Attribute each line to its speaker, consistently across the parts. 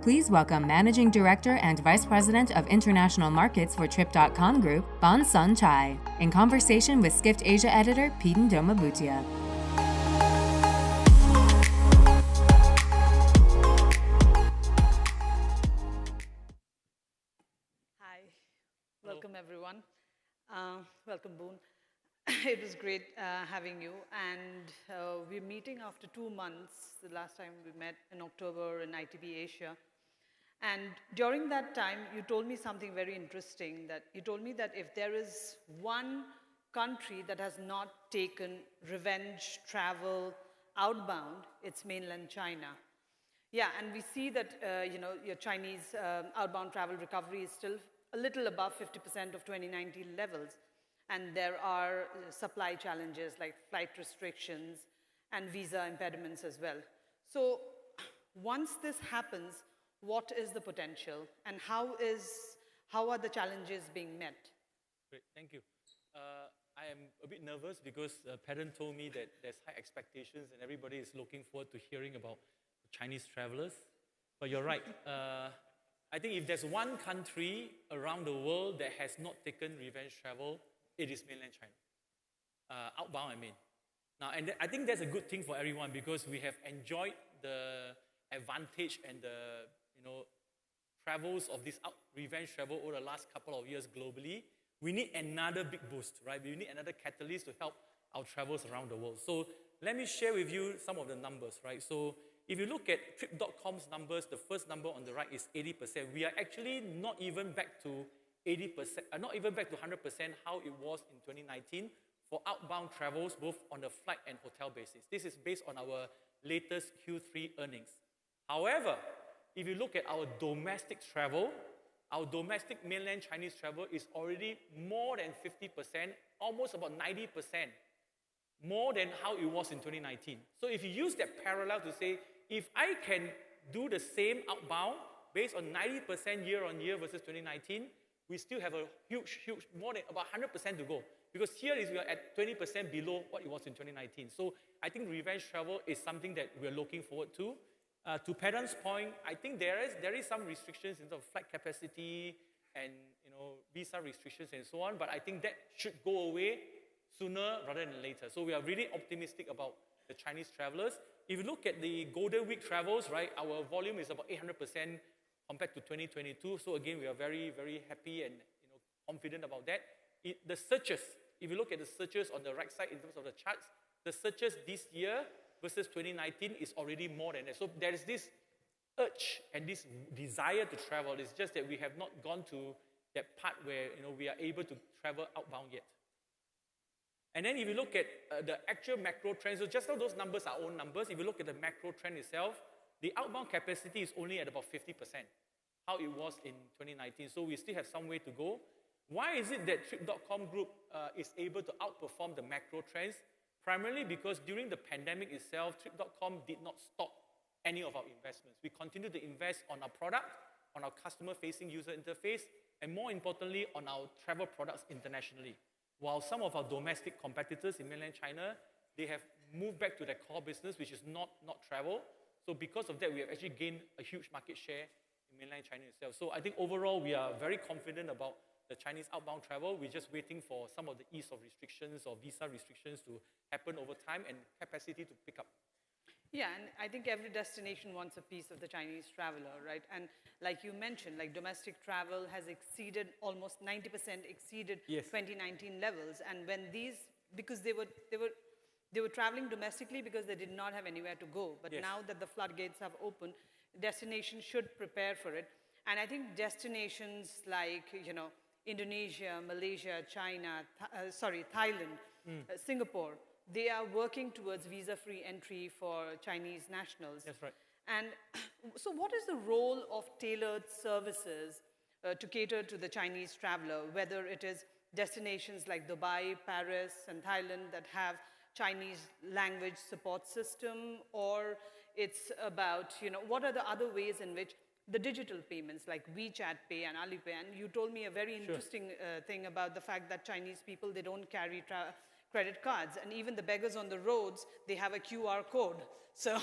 Speaker 1: Please welcome Managing Director and Vice President of International Markets for Trip.com Group, Boon Sian, in conversation with Skift Asia editor Peden Doma Bhutia.
Speaker 2: Hi, welcome everyone. Welcome Boon. It was great having you, and we're meeting after 2 months. The last time we met in October in ITB Asia. And during that time, you told me something very interesting, that you told me that if there is one country that has not taken revenge travel outbound, it's mainland China. Yeah, and we see that your Chinese outbound travel recovery is still a little above 50% of 2019 levels. And there are supply challenges like flight restrictions and visa impediments as well. So once this happens, what is the potential and how are the challenges being met?
Speaker 3: Great, thank you. I am a bit nervous because Peden told me that there's high expectations and everybody is looking forward to hearing about Chinese travelers. But you're right. I think if there's one country around the world that has not taken revenge travel, it is mainland China. Outbound, I mean. Now, and I think that's a good thing for everyone because we have enjoyed the advantage and the travels of this revenge travel over the last couple of years globally. We need another big boost, right? We need another catalyst to help our travels around the world. So let me share with you some of the numbers, right? So if you look at Trip.com's numbers, the first number on the right is 80%. We are actually not even back to 80%, not even back to 100% how it was in 2019 for outbound travels, both on the flight and hotel basis. This is based on our latest Q3 earnings. However, if you look at our domestic travel, our domestic mainland Chinese travel is already more than 50%, almost about 90% more than how it was in 2019. So if you use that parallel to say, if I can do the same outbound based on 90% year on year versus 2019, we still have a huge, more than about 100% to go. Because here is we are at 20% below what it was in 2019. So I think revenge travel is something that we're looking forward to. To Peden's point, I think there is some restrictions in terms of flight capacity and visa restrictions and so on, but I think that should go away sooner rather than later. So we are really optimistic about the Chinese travelers. If you look at the Golden Week travels, right, our volume is about 800% compared to 2022. So again, we are very, very happy and confident about that. The searches, if you look at the searches on the right side in terms of the charts, the searches this year versus 2019 is already more than that. So there is this urge and this desire to travel. It's just that we have not gone to that part where we are able to travel outbound yet. And then if you look at the actual macro trends, so just now those numbers are own numbers. If you look at the macro trend itself, the outbound capacity is only at about 50%, how it was in 2019. So we still have some way to go. Why is it that Trip.com Group is able to outperform the macro trends? Primarily because during the pandemic itself, Trip.com did not stop any of our investments. We continue to invest on our product, on our customer-facing user interface, and more importantly, on our travel products internationally. While some of our domestic competitors in mainland China, they have moved back to their core business, which is not travel. So because of that, we have actually gained a huge market share in mainland China itself. So I think overall, we are very confident about the Chinese outbound travel. We're just waiting for some of the ease of restrictions or visa restrictions to happen over time and capacity to pick up.
Speaker 2: Yeah, and I think every destination wants a piece of the Chinese traveler, right? And like you mentioned, like domestic travel has exceeded almost 90% exceeded 2019 levels. And when because they were traveling domestically because they did not have anywhere to go. But now that the floodgates have opened, destinations should prepare for it. And I think destinations like, Indonesia, Malaysia, China, Thailand, Singapore, they are working towards visa-free entry for Chinese nationals.
Speaker 3: That's right.
Speaker 2: And so what is the role of tailored services to cater to the Chinese traveler, whether it is destinations like Dubai, Paris, and Thailand that have Chinese language support system, or it's about, what are the other ways in which the digital payments like WeChat Pay and Alipay, and you told me a very interesting thing about the fact that Chinese people, they don't carry credit cards. And even the beggars on the roads, they have a QR code. So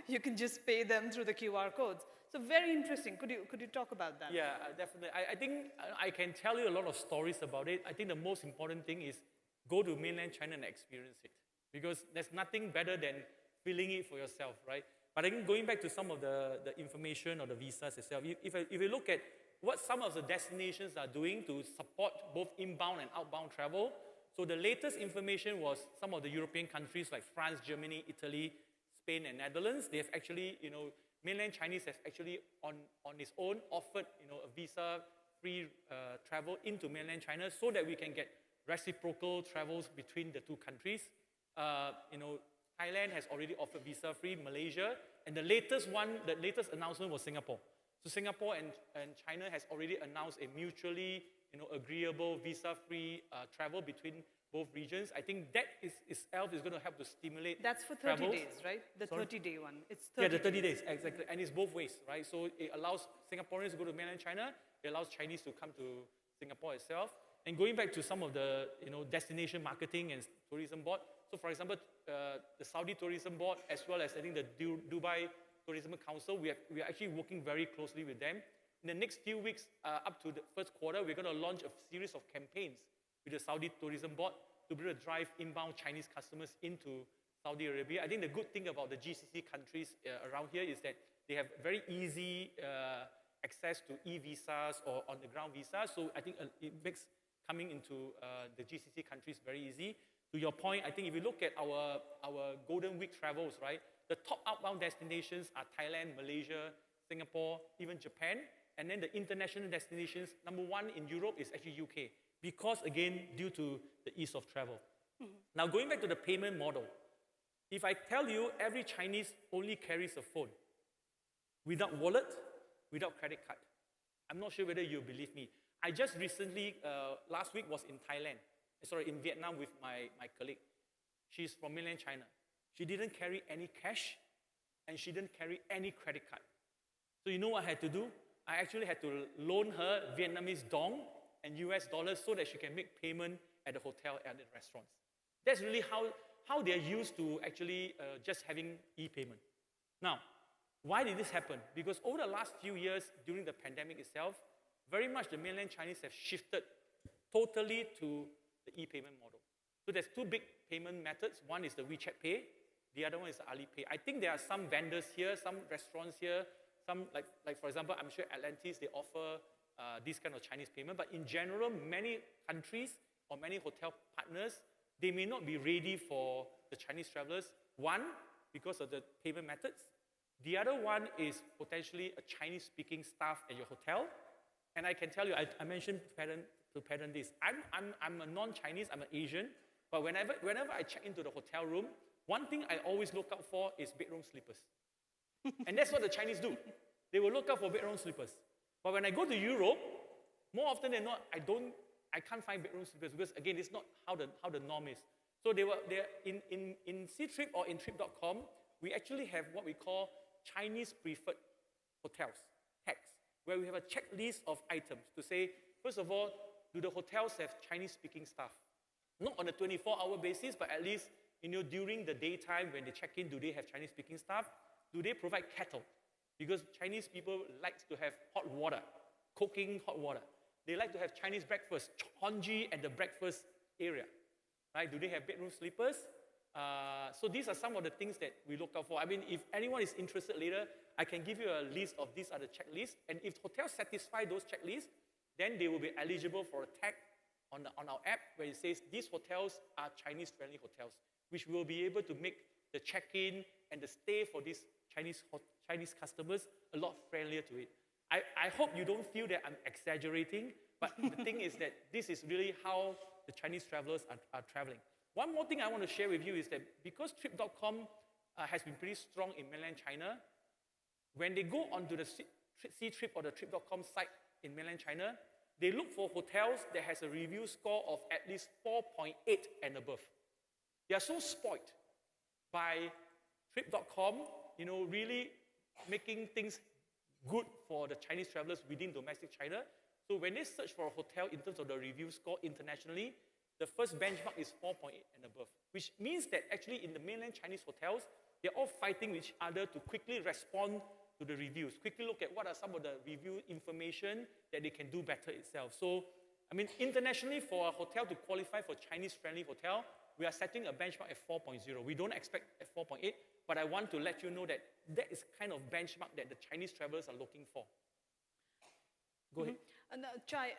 Speaker 2: you can just pay them through the QR codes. So very interesting. Could you talk about that?
Speaker 3: Yeah, definitely. I think I can tell you a lot of stories about it. I think the most important thing is go to mainland China and experience it. Because there's nothing better than feeling it for yourself, right? But I think going back to some of the information or the visas itself, if you look at what some of the destinations are doing to support both inbound and outbound travel, so the latest information was some of the European countries like France, Germany, Italy, Spain, and Netherlands. They have actually, mainland Chinese has actually on its own offered, a visa-free travel into mainland China so that we can get reciprocal travels between the two countries. Thailand has already offered visa-free, Malaysia, and the latest announcement was Singapore. So Singapore and China has already announced a mutually, agreeable visa-free travel between both regions. I think that itself is going to help to stimulate.
Speaker 2: That's for 30
Speaker 3: travels.
Speaker 2: days, right? The 30-day one. It's 30
Speaker 3: Yeah, the 30 days, exactly. And it's both ways, right? So it allows Singaporeans to go to mainland China. It allows Chinese to come to Singapore itself. And going back to some of the, destination marketing and tourism board. So for example, the Saudi Tourism Board, as well as I think the Dubai Tourism Council, we are actually working very closely with them. In the next few weeks, up to the first quarter, we're going to launch a series of campaigns with the Saudi Tourism Board to be able to drive inbound Chinese customers into Saudi Arabia. I think the good thing about the GCC countries around here is that they have very easy access to e-visas or on-the-ground visas. So I think it makes coming into the GCC countries very easy. To your point, I think if you look at our Golden Week travels, right, the top outbound destinations are Thailand, Malaysia, Singapore, even Japan. And then the international destinations, number one in Europe is actually UK. Because, again, due to the ease of travel. Mm-hmm. Now, going back to the payment model, if I tell you every Chinese only carries a phone, without wallet, without credit card, I'm not sure whether you believe me. I just recently, last week was in in Vietnam with my colleague. She's from mainland China. She didn't carry any cash, and she didn't carry any credit card. So you know what I had to do? I actually had to loan her Vietnamese dong and US dollars so that she can make payment at the hotel and the restaurants. That's really how they're used to actually just having e-payment. Now, why did this happen? Because over the last few years, during the pandemic itself, very much the mainland Chinese have shifted totally to the e-payment model. So there's two big payment methods. One is the WeChat Pay. The other one is the Alipay. I think there are some vendors here, some restaurants here, some like for example, I'm sure Atlantis, they offer this kind of Chinese payment. But in general, many countries or many hotel partners, they may not be ready for the Chinese travelers. One, because of the payment methods. The other one is potentially a Chinese-speaking staff at your hotel. And I can tell you, I mentioned to Peden this. I'm a non-Chinese, I'm an Asian. But whenever I check into the hotel room, one thing I always look out for is bedroom slippers. And that's what the Chinese do. They will look out for bedroom slippers. But when I go to Europe, more often than not, I can't find bedroom slippers because again, it's not how the norm is. So they're in C-Trip or in Trip.com, we actually have what we call Chinese preferred hotels, tags, where we have a checklist of items to say, first of all, do the hotels have Chinese-speaking staff? Not on a 24-hour basis, but at least during the daytime when they check in, do they have Chinese-speaking staff? Do they provide kettle? Because Chinese people like to have hot water, cooking hot water. They like to have Chinese breakfast, congee at the breakfast area. Right? Do they have bedroom slippers? So these are some of the things that we look out for. I mean, if anyone is interested later, I can give you a list of these are the checklists. And if hotels satisfy those checklists, then they will be eligible for a tag on our app where it says these hotels are Chinese-friendly hotels, which will be able to make the check-in and the stay for these Chinese customers a lot friendlier to it. I hope you don't feel that I'm exaggerating, but the thing is that this is really how the Chinese travelers are traveling. One more thing I want to share with you is that because Trip.com has been pretty strong in mainland China, when they go onto the C-Trip or the Trip.com site in mainland China, they look for hotels that has a review score of at least 4.8 and above. They are so spoiled by Trip.com, really making things good for the Chinese travelers within domestic China. So when they search for a hotel in terms of the review score internationally, the first benchmark is 4.8 and above, which means that actually in the mainland Chinese hotels, they're all fighting with each other to quickly respond to the reviews, quickly look at what are some of the review information that they can do better itself. So, I mean, internationally, for a hotel to qualify for Chinese-friendly hotel, we are setting a benchmark at 4.0. We don't expect at 4.8, but I want to let you know that that is kind of benchmark that the Chinese travelers are looking for. Go ahead.
Speaker 2: And Chai,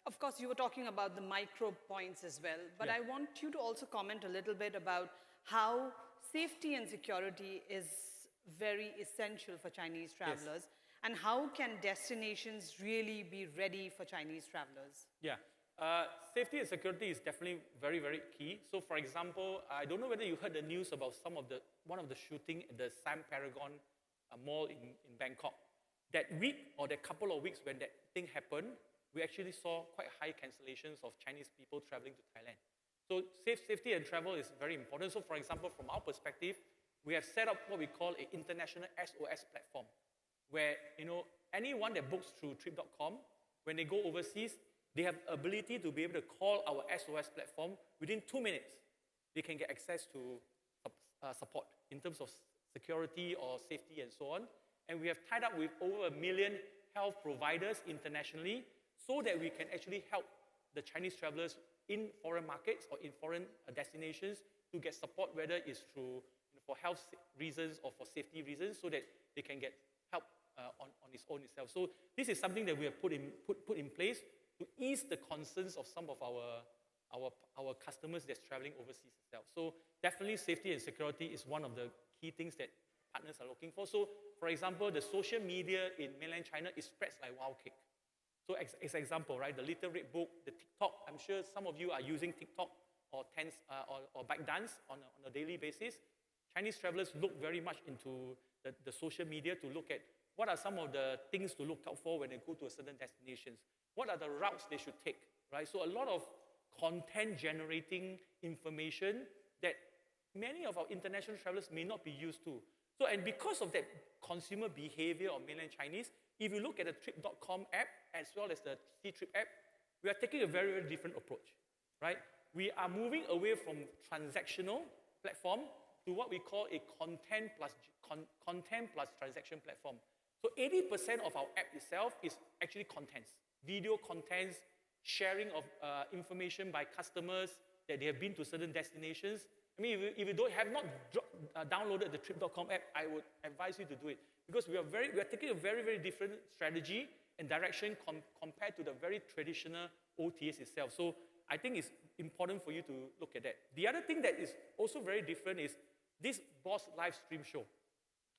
Speaker 2: of course, you were talking about the micro points as well, but I want you to also comment a little bit about how safety and security is very essential for Chinese travelers, and how can destinations really be ready for Chinese travelers?
Speaker 3: Yeah, safety and security is definitely very, very key. So, for example, I don't know whether you heard the news about one of the shooting at the Siam Paragon Mall in Bangkok. That week or that couple of weeks when that thing happened, we actually saw quite high cancellations of Chinese people traveling to Thailand. So safety and travel is very important. So for example, from our perspective, we have set up what we call an international SOS platform, where anyone that books through trip.com, when they go overseas, they have the ability to be able to call our SOS platform. Within 2 minutes, they can get access to support in terms of security or safety and so on. And we have tied up with over 1 million health providers internationally so that we can actually help the Chinese travelers in foreign markets or in foreign destinations to get support, whether it's through for health reasons or for safety reasons, so that they can get help on its own itself. So this is something that we have put in place to ease the concerns of some of our customers that's traveling overseas itself. So definitely safety and security is one of the key things that partners are looking for. So for example, the social media in mainland China, it spreads like wild cake. So as an example, right, the Little Red Book, the TikTok, I'm sure some of you are using TikTok or ByteDance on a daily basis. Chinese travelers look very much into the social media to look at what are some of the things to look out for when they go to a certain destinations. What are the routes they should take, right? So a lot of content generating information that many of our international travelers may not be used to. So, and because of that consumer behavior of mainland Chinese, if you look at the Trip.com app as well as the C-Trip app, we are taking a very, very different approach, right? We are moving away from transactional platform to what we call a content plus transaction platform. So 80% of our app itself is actually contents, video contents, sharing of information by customers that they have been to certain destinations. I mean, if you have not downloaded the Trip.com app, I would advise you to do it, because we are taking a very, very different strategy and direction compared to the very traditional OTAs itself. So I think it's important for you to look at that. The other thing that is also very different is this Boss live stream show.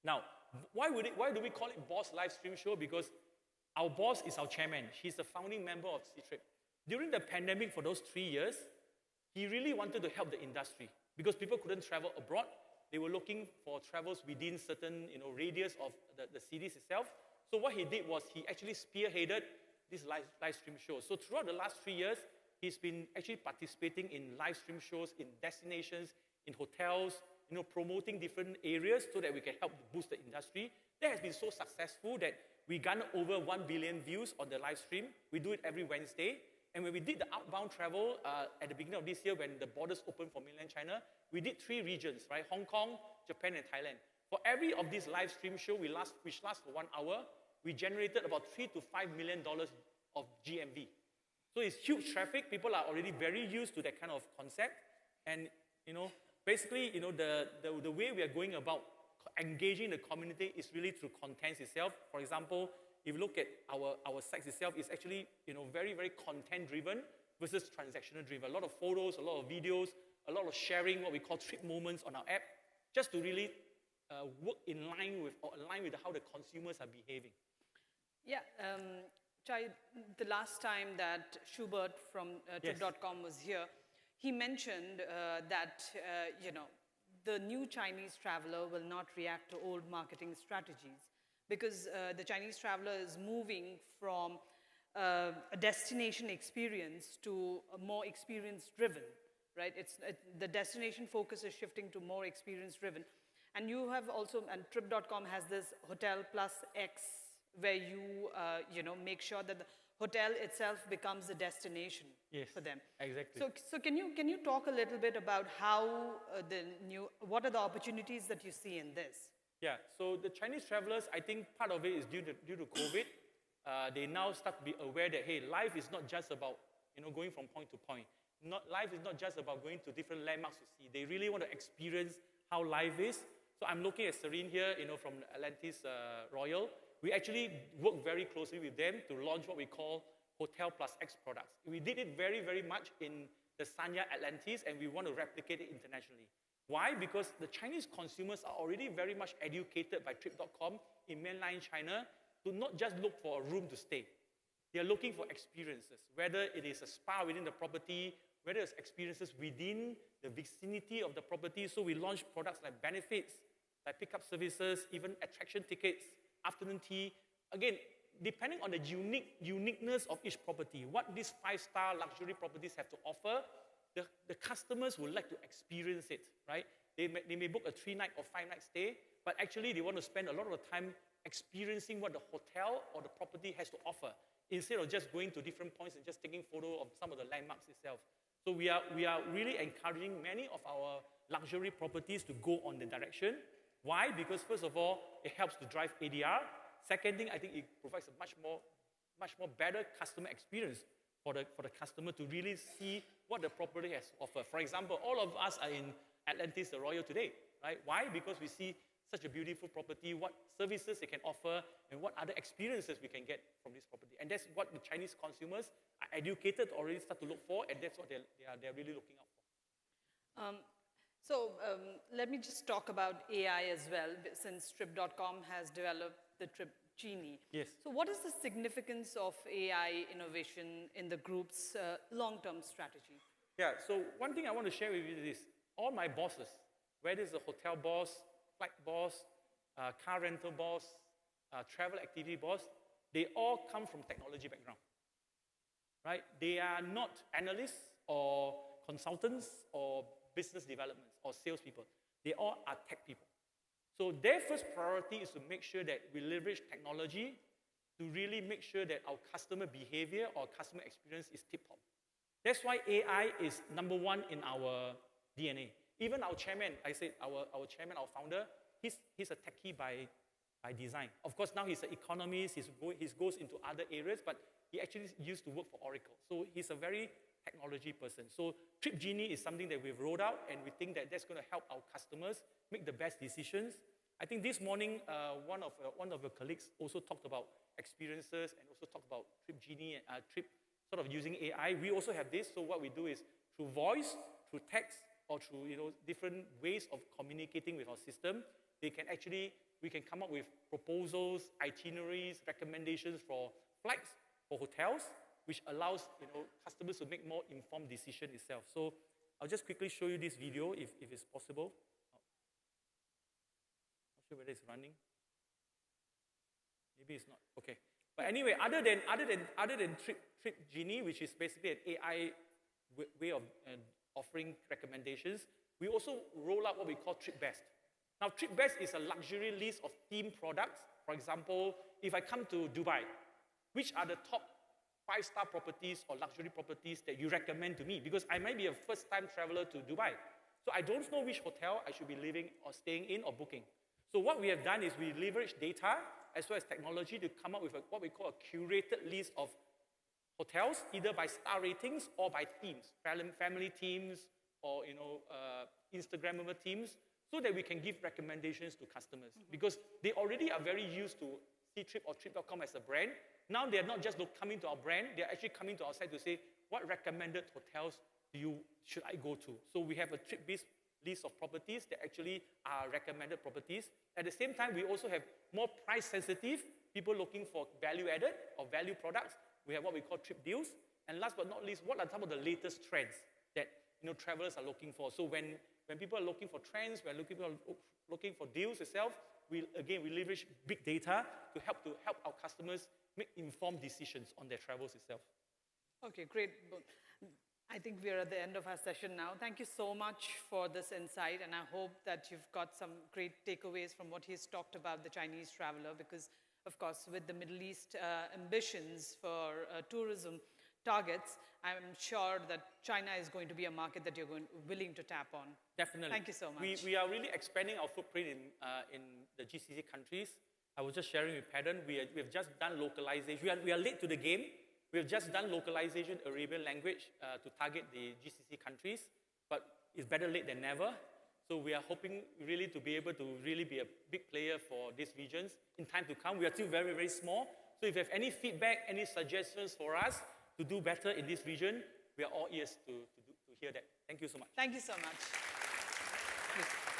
Speaker 3: Now, why do we call it Boss live stream show? Because our boss is our chairman. He's the founding member of C-Trip. During the pandemic for those 3 years, he really wanted to help the industry because people couldn't travel abroad. They were looking for travels within certain radius of the cities itself. So what he did was he actually spearheaded this live stream show. So throughout the last 3 years, he's been actually participating in live stream shows in destinations, in hotels, promoting different areas so that we can help boost the industry. That has been so successful that we garner over 1 billion views on the live stream. We do it every Wednesday. And when we did the outbound travel at the beginning of this year, when the borders opened for mainland China, we did 3 regions, right? Hong Kong, Japan, and Thailand. For every of these live stream show, which lasts for 1 hour, we generated about $3 to $5 million of GMV. So it's huge traffic. People are already very used to that kind of concept. And basically, the way we are going about engaging the community is really through contents itself. For example, if you look at our sites itself, it's actually very, very content-driven versus transactional-driven. A lot of photos, a lot of videos, a lot of sharing, what we call trip moments on our app, just to really work in line with how the consumers are behaving. Yeah,
Speaker 2: Chai, the last time that Schubert from Trip.com was here, he mentioned that the new Chinese traveler will not react to old marketing strategies, because the Chinese traveler is moving from a destination experience to a more experience-driven, right? The destination focus is shifting to more experience-driven. And you have also, and Trip.com has this Hotel Plus X, where you make sure that the hotel itself becomes a destination
Speaker 3: Yes,
Speaker 2: for them.
Speaker 3: exactly.
Speaker 2: So can you talk a little bit about how what are the opportunities that you see in this?
Speaker 3: Yeah, so the Chinese travelers, I think part of it is due to COVID. They now start to be aware that, hey, life is not just about, going from point to point. Life is not just about going to different landmarks to see. They really want to experience how life is. So I'm looking at Serene here, from Atlantis Royal. We actually work very closely with them to launch what we call Hotel Plus X products. We did it very, very much in the Sanya Atlantis, and we want to replicate it internationally. Why? Because the Chinese consumers are already very much educated by Trip.com in mainland China to not just look for a room to stay. They are looking for experiences, whether it is a spa within the property, whether it's experiences within the vicinity of the property. So we launched products like benefits, like pickup services, even attraction tickets, afternoon tea. Again, depending on the uniqueness of each property, what these 5-star luxury properties have to offer, the customers would like to experience it, right? They may book a 3-night or 5-night stay, but actually they want to spend a lot of the time experiencing what the hotel or the property has to offer, instead of just going to different points and just taking photo of some of the landmarks itself. So we are really encouraging many of our luxury properties to go on the direction. Why? Because first of all, it helps to drive ADR. Second thing, I think it provides a much more better customer experience for the customer to really see what the property has to offer. For example, all of us are in Atlantis the Royal today, right? Why? Because we see such a beautiful property, what services it can offer, and what other experiences we can get from this property. And that's what the Chinese consumers are educated already start to look for, and that's what they're really looking out for.
Speaker 2: Let me just talk about AI as well, since Trip.com has developed the Trip Genie.
Speaker 3: Yes.
Speaker 2: So what is the significance of AI innovation in the group's long-term strategy?
Speaker 3: Yeah, so one thing I want to share with you is all my bosses, whether it's a hotel boss, flight boss, car rental boss, travel activity boss, they all come from technology background, right? They are not analysts or consultants or business development or salespeople. They all are tech people. So their first priority is to make sure that we leverage technology to really make sure that our customer behavior or customer experience is tip-top. That's why AI is number one in our DNA. Even our chairman, I said our chairman, our founder, he's a techie by design. Of course, now he's an economist, he goes into other areas, but he actually used to work for Oracle. So he's a very technology person. So Trip Genie is something that we've rolled out, and we think that that's going to help our customers make the best decisions. I think this morning, one of your colleagues also talked about experiences and also talked about Trip Genie and Trip sort of using AI. We also have this. So what we do is through voice, through text, or through different ways of communicating with our system, we can come up with proposals, itineraries, recommendations for flights, for hotels, which allows customers to make more informed decision itself. So I'll just quickly show you this video if it's possible. Not sure whether it's running. Maybe it's not. Okay. But anyway, other than Trip Genie, which is basically an AI way of offering recommendations, we also roll out what we call Trip Best. Now, Trip Best is a luxury list of themed products. For example, if I come to Dubai, which are the top 5-star properties or luxury properties that you recommend to me? Because I might be a first-time traveler to Dubai. So I don't know which hotel I should be living or staying in or booking. So what we have done is we leverage data as well as technology to come up with what we call a curated list of hotels, either by star ratings or by themes, family themes or Instagrammable themes, so that we can give recommendations to customers. Because they already are very used to Ctrip or Trip.com as a brand. Now they're not just coming to our brand, they're actually coming to our site to say, what recommended hotels should I go to? So we have a trip-based list of properties that actually are recommended properties. At the same time, we also have more price-sensitive people looking for value-added or value products. We have what we call trip deals. And last but not least, what are some of the latest trends that travelers are looking for? So when people are looking for trends, when looking for deals itself, we leverage big data to help our customers make informed decisions on their travels itself.
Speaker 2: Okay, great. I think we're at the end of our session now. Thank you so much for this insight, and I hope that you've got some great takeaways from what he's talked about the Chinese traveler, because of course, with the Middle East ambitions for tourism targets, I'm sure that China is going to be a market that you're willing to tap on.
Speaker 3: Definitely.
Speaker 2: Thank you so much.
Speaker 3: We are really expanding our footprint in the GCC countries. I was just sharing with Peden, we have just done localization. We are late to the game. We have just done localization Arabian language to target the GCC countries, but it's better late than never. So we are hoping really to be able to really be a big player for these regions in time to come. We are still very, very small. So if you have any feedback, any suggestions for us to do better in this region, we are all ears to hear that. Thank you so much.
Speaker 2: Thank you so much. Please.